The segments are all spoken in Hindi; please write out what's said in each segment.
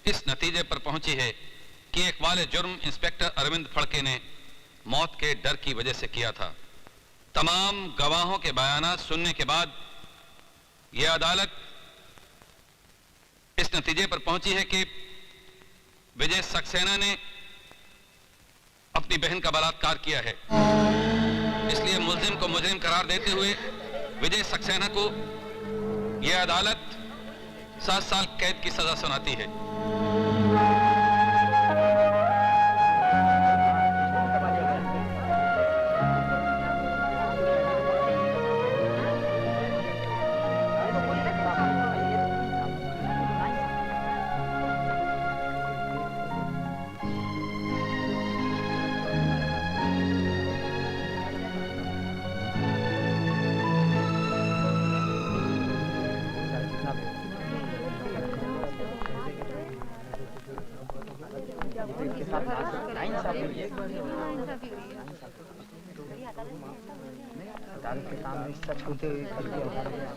इस नतीजे पर पहुंची है कि एक वाले जुर्म इंस्पेक्टर अरविंद फड़के ने मौत के डर की वजह से किया था। तमाम गवाहों के बयान सुनने के बाद यह अदालत इस नतीजे पर पहुंची है कि विजय सक्सेना ने अपनी बहन का बलात्कार किया है। इसलिए मुल्जिम को मुजरिम करार देते हुए विजय सक्सेना को यह अदालत 7 साल कैद की सजा सुनाती है।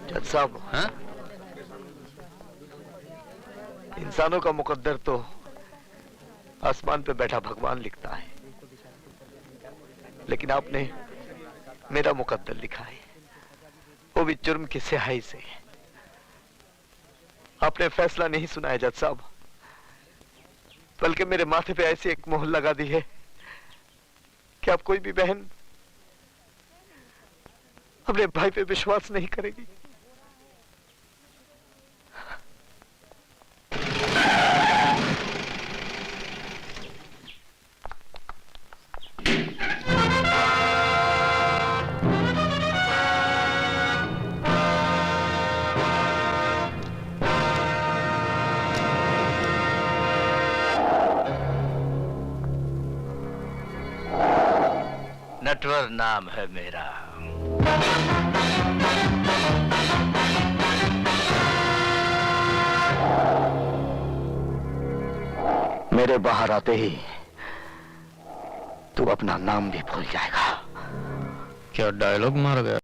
जज साहब, इंसानों का मुकद्दर तो आसमान पे बैठा भगवान लिखता है, लेकिन आपने मेरा मुकद्दर लिखा है, वो भी जुर्म की स्याही से। आपने फैसला नहीं सुनाया जज साहब, बल्कि मेरे माथे पे ऐसी एक मोहर लगा दी है कि अब कोई भी बहन अपने भाई पे विश्वास नहीं करेगी। नटवर नाम है मेरा। मेरे बाहर आते ही तू अपना नाम भी भूल जाएगा। क्या डायलॉग मार गया?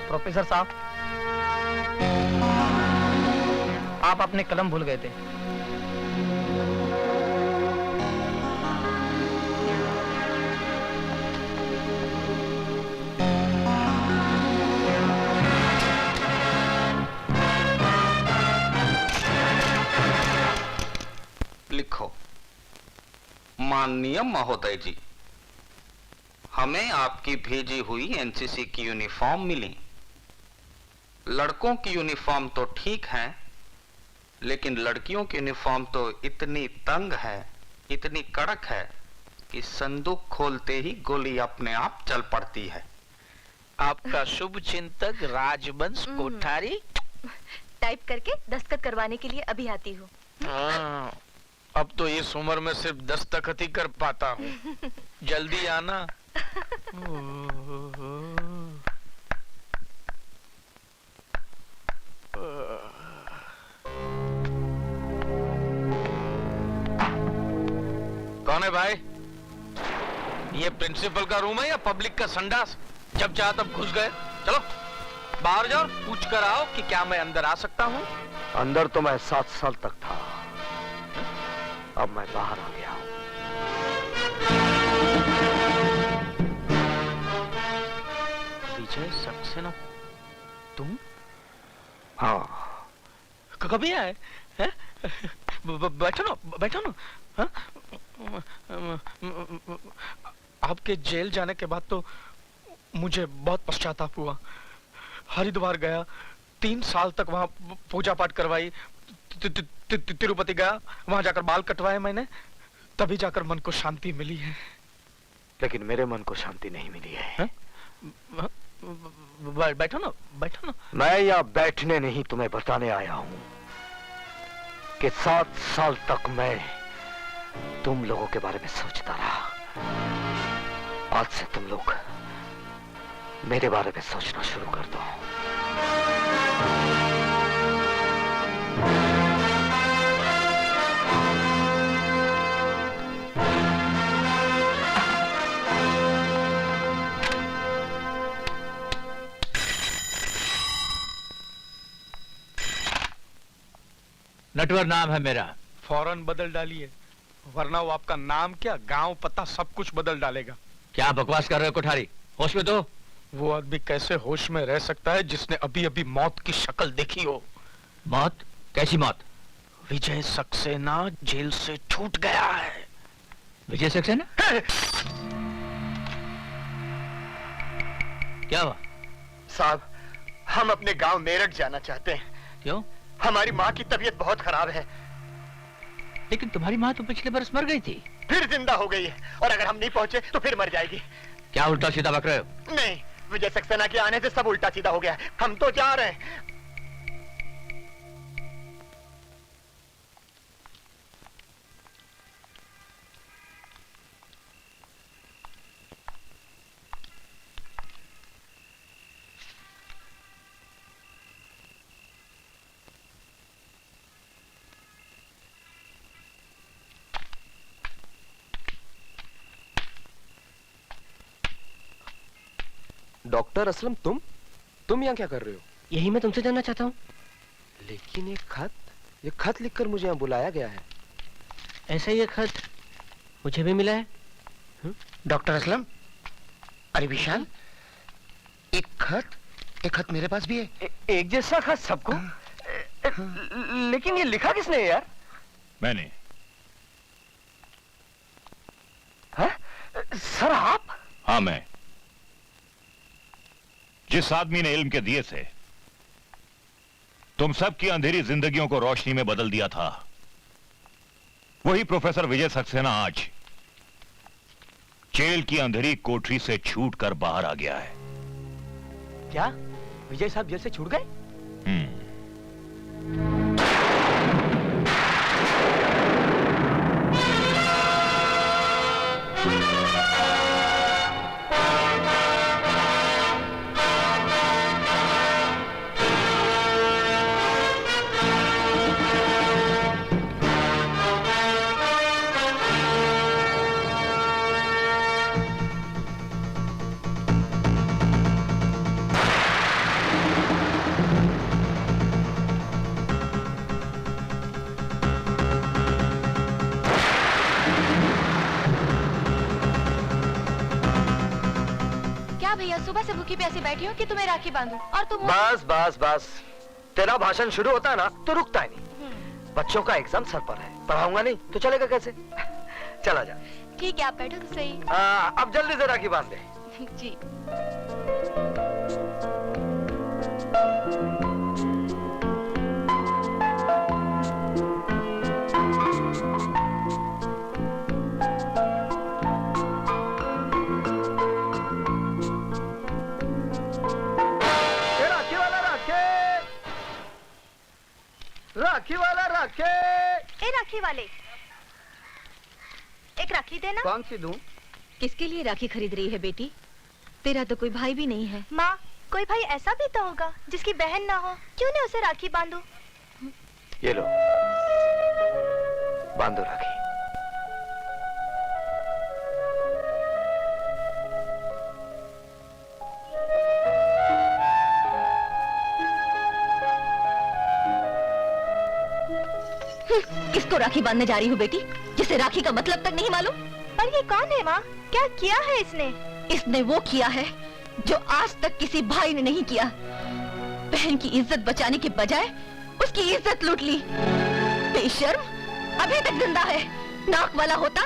प्रोफेसर साहब, आप अपने कलम भूल गए थे। लिखो। माननीय महोदय जी, हमें आपकी भेजी हुई एनसीसी की यूनिफॉर्म मिली। लड़कों की यूनिफॉर्म तो ठीक है, लेकिन लड़कियों की यूनिफॉर्म तो इतनी तंग है, इतनी कड़क है कि संदूक खोलते ही गोली अपने आप चल पड़ती है। आपका शुभ चिंतक राजवंश कोठारी। टाइप करके दस्तखत करवाने के लिए अभी आती हूँ। हाँ, अब तो इस उम्र में सिर्फ दस्तखत ही कर पाता हूँ। जल्दी आना। कौन है भाई? ये प्रिंसिपल का रूम है या पब्लिक का संडास? जब चाह तब घुस गए। चलो बाहर जाओ और पूछ कर आओ कि क्या मैं अंदर आ सकता हूँ। अंदर तो मैं 7 साल तक था, अब मैं बाहर आ गया हूँ। विजय सक्सेना, तुम? हाँ। कभी आए? बैठो ना, बैठो ना। हाँ? आपके जेल जाने के बाद तो मुझे बहुत पश्चाताप हुआ। हरिद्वार गया, 3 साल तक वहां पूजा पाठ करवाई। तिरुपति गया, वहां जाकर बाल कटवाए मैंने। तभी जाकर मन को शांति मिली है। लेकिन मेरे मन को शांति नहीं मिली है। बैठो ना, बैठो ना। मैं यहाँ बैठने नहीं, तुम्हें बताने आया हूं कि 7 साल तक मैं तुम लोगों के बारे में सोचता रहा। आज से तुम लोग मेरे बारे में सोचना शुरू कर दो। नटवर नाम है मेरा। फौरन बदल डालिए, वरना वो आपका नाम क्या, गांव, पता सब कुछ बदल डालेगा। क्या बकवास कर रहे हो कोठारी? होश में तो। वो आदमी कैसे होश में रह सकता है जिसने अभी अभी मौत की शक्ल देखी हो? मौत? कैसी मौत? विजय सक्सेना जेल से छूट गया है। विजय सक्सेना? क्या हुआ? साहब, हम अपने गांव मेरठ जाना चाहते हैं। क्यों? हमारी माँ की तबीयत बहुत खराब है। लेकिन तुम्हारी माँ तो पिछले बरस मर गई थी। फिर जिंदा हो गई है, और अगर हम नहीं पहुंचे तो फिर मर जाएगी। क्या उल्टा सीधा बक रहे हो? नहीं, विजय सक्सेना के आने से सब उल्टा सीधा हो गया है। हम तो जा रहे हैं। डॉक्टर असलम, तुम यहाँ क्या कर रहे हो? यही मैं तुमसे जानना चाहता हूँ। लेकिन ये खत लिखकर मुझे यहाँ बुलाया गया है। ऐसा ही एक खत मुझे भी मिला है। डॉक्टर असलम, अरे विशाल, एक खत मेरे पास भी है। एक जैसा खत सबको? लेकिन ये लिखा किसने है यार? मैंने। है? सर आप? हाँ, मैं। जिस आदमी ने इल्म के दिए से तुम सब की अंधेरी जिंदगियों को रोशनी में बदल दिया था, वही प्रोफेसर विजय सक्सेना आज जेल की अंधेरी कोठरी से छूटकर बाहर आ गया है। क्या विजय साहब जेल से छूट गए? भैया सुबह से भूखी प्यासी बैठी हो कि तुम्हें राखी बांधूं? और तुम बस बस बस, तेरा भाषण शुरू होता है ना तो रुकता है नहीं। बच्चों का एग्जाम सर पर है, पढ़ाऊंगा नहीं तो चलेगा कैसे? चला जा। ठीक है, आप बैठो तो सही। अब जल्दी से राखी बांध दे। जी। राखी वाला राखे। ए राखी वाले, एक राखी देना। कौन सी दूं? किसके लिए राखी खरीद रही है बेटी? तेरा तो कोई भाई भी नहीं है। माँ, कोई भाई ऐसा भी तो होगा जिसकी बहन ना हो, क्यों नहीं उसे राखी बांधो? ये लो, बांधो राखी। किसको राखी बांधने जा रही हो बेटी, जिसे राखी का मतलब तक नहीं मालूम? पर ये कौन है माँ? क्या किया है इसने? इसने वो किया है जो आज तक किसी भाई ने नहीं किया। बहन की इज्जत बचाने के बजाय उसकी इज्जत लूट ली। बेशर्म, अभी तक जिंदा है। नाक वाला होता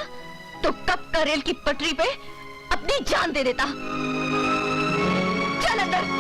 तो कब का रेल की पटरी पे अपनी जान दे देता। चल अंदर।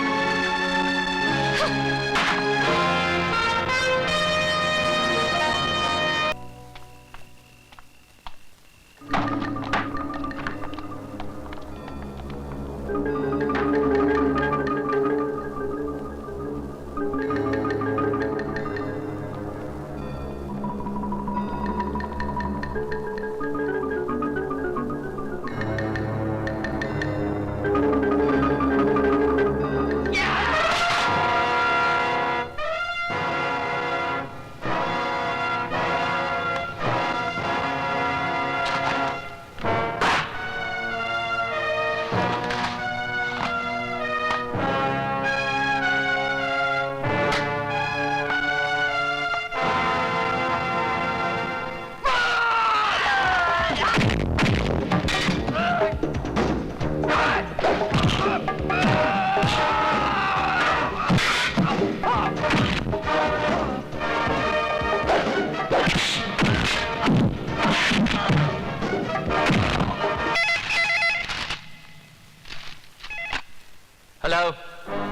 हेलो।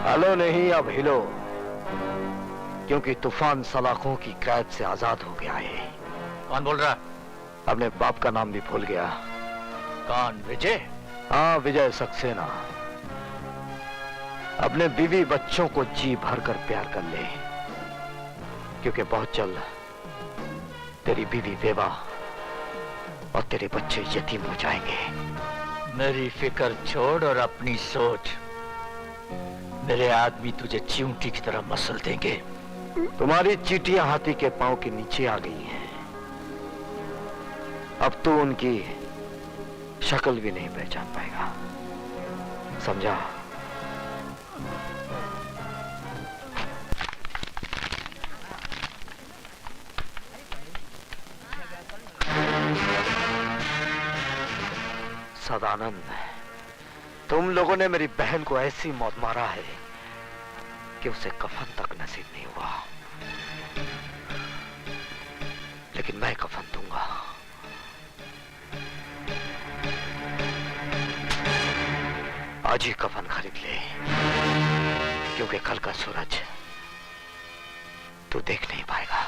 हेलो नहीं, अब हिलो, क्योंकि तूफान सलाखों की कैद से आजाद हो गया है। कौन बोल रहा? अपने बाप का नाम भी भूल गया। कौन? विजय? हाँ, विजय सक्सेना। अपने बीवी बच्चों को जी भर कर प्यार कर ले, क्योंकि बहुत जल्द तेरी बीवी बेवा और तेरे बच्चे यतीम हो जाएंगे। मेरी फिक्र छोड़ और अपनी सोच। मेरे आदमी तुझे चींटी की तरह मसल देंगे। तुम्हारी चींटियां हाथी के पांव के नीचे आ गई हैं। अब तू उनकी शक्ल भी नहीं पहचान पाएगा, समझा? सदानंद, तुम लोगों ने मेरी बहन को ऐसी मौत मारा है कि उसे कफन तक नसीब नहीं हुआ, लेकिन मैं कफन दूंगा। आज ही कफन खरीद ले, क्योंकि कल का सूरज तू देख नहीं पाएगा।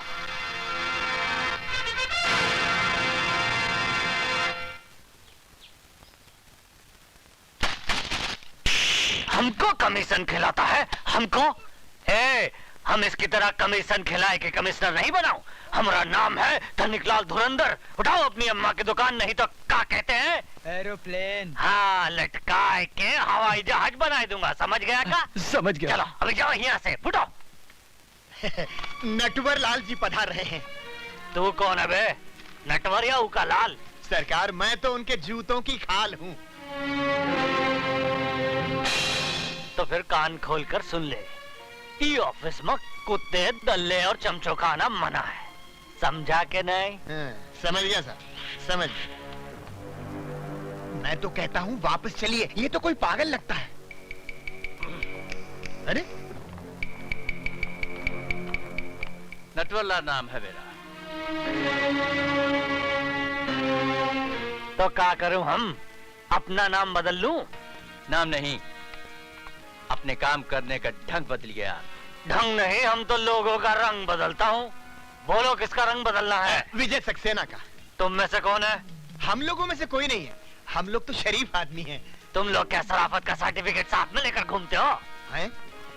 हमको कमीशन खिलाता है? हमको? हम इसकी तरह कमीशन खिलाए के कमिश्नर नहीं बनाओ। हमारा नाम है धनिकलाल धुरंधर। उठाओ अपनी अम्मा की दुकान, नहीं तो क्या कहते हैं? एरोप्लेन। हाँ, लटकाए के हवाई जहाज बना दूंगा, समझ गया का? समझ गया। चलो अभी जाओ यहाँ से, फुटो। नटवर लाल जी पधार रहे हैं। तू कौन है बे? नटवर या उका लाल? सरकार, मैं तो उनके जूतों की खाल हूँ। तो फिर कान खोल कर सुन ले, ई ऑफिस में कुत्ते, दल्ले और चमचो खाना मना है, समझा के नहीं? समझ गया सर, समझ गया। मैं तो कहता हूँ वापस चलिए, ये तो कोई पागल लगता है। अरे नटवरलाल नाम है मेरा। तो क्या करूं हम? अपना नाम बदल लूं? नाम नहीं, अपने काम करने का ढंग बदल गया। ढंग नहीं, हम तो लोगों का रंग बदलता हूँ। बोलो किसका रंग बदलना है? विजय सक्सेना का। तुम में से कौन है? हम लोगों में से कोई नहीं है, हम लोग तो शरीफ आदमी हैं। तुम लोग क्या शराफत का सर्टिफिकेट साथ में लेकर घूमते हो? हैं?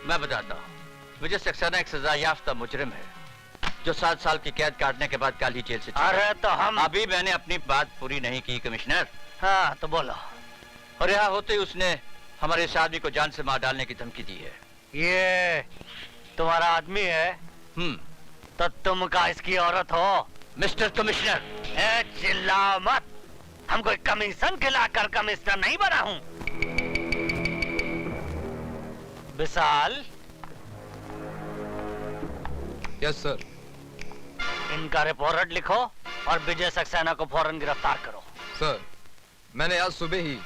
मैं बताता हूँ। विजय सक्सेना एक सजा याफ्ता मुजरिम है, जो 7 साल की कैद काटने के बाद कल ही जेल से छूटा। अरे तो हम अभी मैंने अपनी बात पूरी नहीं की कमिश्नर। हाँ तो बोलो। और यहाँ होते ही उसने हमारे इस आदमी को जान से मार डालने की धमकी दी है। ये तुम्हारा आदमी है? तो तुम का इसकी औरत हो? मिस्टर कमिश्नर, चिल्लाओ मत। हम कोई कमीशन खिलाकर कमिश्नर नहीं बना हूँ। विशाल। Yes sir. इनका रिपोर्ट लिखो और विजय सक्सेना को फौरन गिरफ्तार करो। सर, मैंने आज सुबह ही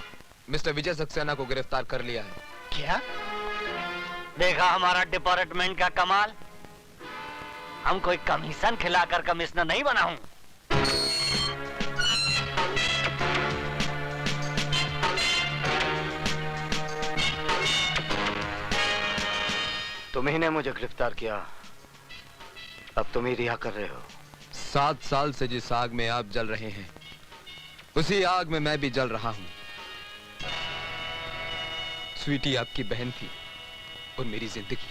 मिस्टर विजय सक्सेना को गिरफ्तार कर लिया है। क्या? देखा हमारा डिपार्टमेंट का कमाल। हम कोई कमीशन खिलाकर कमिश्नर नहीं बना हूं। तुम्ही ने मुझे गिरफ्तार किया, अब तुम ही रिहा कर रहे हो। 7 साल से जिस आग में आप जल रहे हैं, उसी आग में मैं भी जल रहा हूं। स्वीटी आपकी बहन थी और मेरी जिंदगी।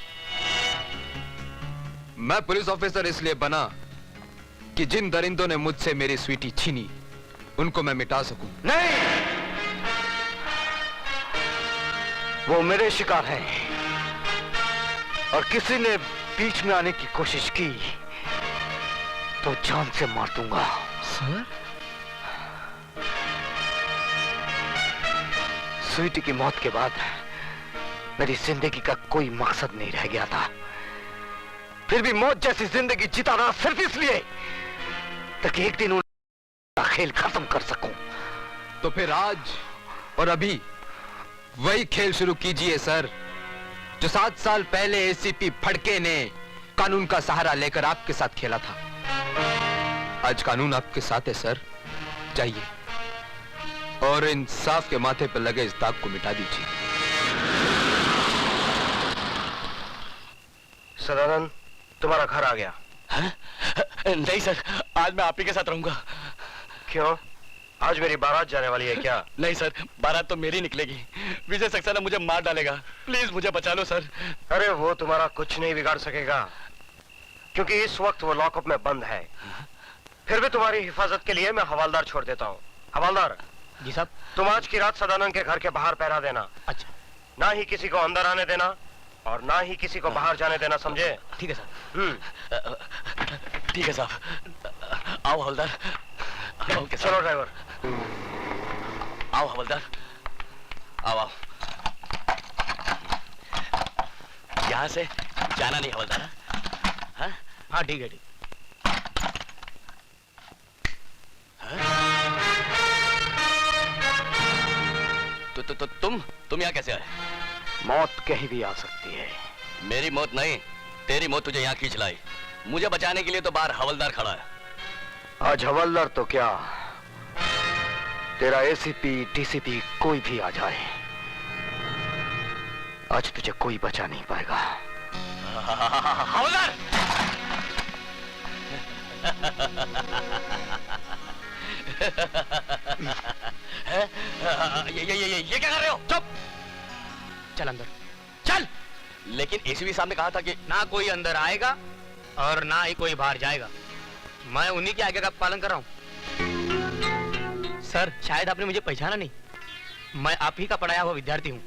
मैं पुलिस ऑफिसर इसलिए बना कि जिन दरिंदों ने मुझसे मेरी स्वीटी छीनी, उनको मैं मिटा सकूं। नहीं, वो मेरे शिकार हैं और किसी ने बीच में आने की कोशिश की तो जान से मार दूंगा। सर? स्वीटी की मौत के बाद मेरी जिंदगी का कोई मकसद नहीं रह गया था। फिर भी मौत जैसी जिंदगी जिताना सिर्फ इसलिए ताकि एक दिन उनका खेल खत्म कर सकूं। तो फिर आज और अभी वही खेल शुरू कीजिए सर, जो 7 साल पहले एसीपी फड़के ने कानून का सहारा लेकर आपके साथ खेला था। आज कानून आपके साथ है सर, जाइए और इंसाफ के माथे पर लगे इस दाग को मिटा दीजिए। सदानंद, तुम्हारा घर आ गया। नहीं सर, आज मैं आप ही के साथ रहूंगा। क्यों? आज मेरी बारात जाने वाली है क्या? नहीं सर, बारात तो मेरी निकलेगी। विजय सक्सेना मुझे मार डालेगा। प्लीज मुझे बचा लो सर। अरे वो तुम्हारा कुछ नहीं बिगाड़ सकेगा, क्योंकि इस वक्त वो लॉकअप में बंद है। फिर भी तुम्हारी हिफाजत के लिए मैं हवालदार छोड़ देता हूँ। हवालदार जी साहब। तुम आज की रात सदानंद के घर के बाहर पहरा देना। अच्छा। ना ही किसी को अंदर आने देना और ना ही किसी को बाहर जाने देना, समझे? ठीक है साहब। ठीक है साहब। आओ हवलदार। Okay sir. चलो ड्राइवर। आओ हवलदार, आओ आओ। यहाँ से जाना नहीं हवलदार। हाँ हाँ ठीक है, ठीक। तुम यहाँ कैसे आए? मौत कहीं भी आ सकती है। मेरी मौत नहीं, तेरी मौत तुझे यहाँ खींच लाई। मुझे बचाने के लिए तो बाहर हवलदार खड़ा है। आज हवलदार तो क्या, तेरा एसीपी डीसीपी कोई भी आ जाए, आज तुझे कोई बचा नहीं पाएगा। हवलदार! ये क्या कर रहे हो? चुप! चल अंदर, चल! लेकिन एसीपी साहब ने कहा था कि ना कोई अंदर आएगा और ना ही कोई बाहर जाएगा। मैं उन्हीं के आगे का पालन कर रहा हूँ। सर, शायद आपने मुझे पहचाना नहीं। मैं आप ही का पढ़ाया हुआ विद्यार्थी हूँ।